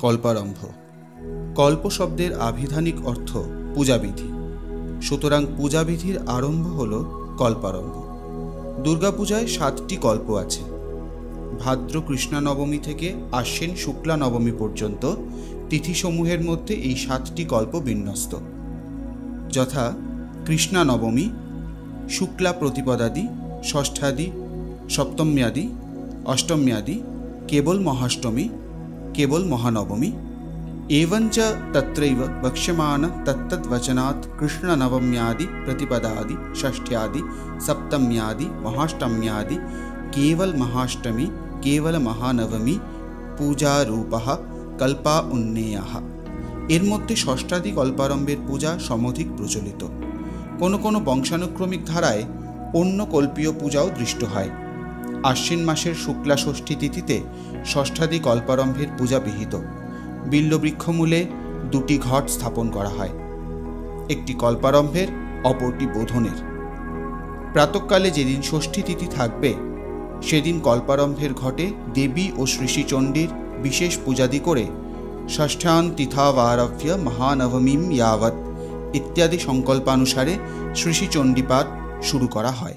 কল্পারম্ভ। কল্প শব্দের আভিধানিক অর্থ পূজাবিধি, সুতরাং পূজাবিধির আরম্ভ হল কল্পারম্ভ। দুর্গাপূজায় 7টি কল্প আছে। ভাদ্র কৃষ্ণা নবমী থেকে আশ্বিন শুক্লা নবমী পর্যন্ত তিথিসমূহের মধ্যে এই 7টি কল্প বিন্যস্ত, যথা কৃষ্ণা নবমী, শুক্লা প্রতিপদাদি, ষষ্ঠাদি, সপ্তম্যাদি, অষ্টম্যাদি, কেবল মহাষ্টমী, কেবল মহানবমী। एवंच तत्रैव वक्ष्यमाण तत्तद्वचनात् कृष्णनवम्यादि प्रतिपदादि षष्ठ्यादि सप्तम्यादि महाष्टम्यादि केवल महाष्टमी केवल महानवमी पूजारूपः कल्पा उन्नेयः। এর মধ্যে ষষ্ঠাদি কল্পারম্ভের পূজা সমধিক প্রচলিত। কোনো কোনো বংশানুক্রমিক ধারায় অন্য কল্পীয় পূজাও দৃষ্ট হয়। আশ্বিন মাসের শুক্লা ষষ্ঠী তিথিতে ষষ্ঠাদি কল্পারম্ভের পূজা বিহিত। বিল্লবৃক্ষমূলে 2টি ঘট স্থাপন করা হয়, একটি কল্পারম্ভের, অপরটি বোধনের। প্রাতঃকালে যেদিন ষষ্ঠী তিথি থাকবে সেদিন কল্পারম্ভের ঘটে দেবী ও শ্রী চণ্ডীর বিশেষ পূজাদি করে ষষ্ঠান তিথাবারভ্য মহানবমীম यावत् ইত্যাদি সংকল্পানুসারে শ্রী চণ্ডীপাঠ শুরু করা হয়।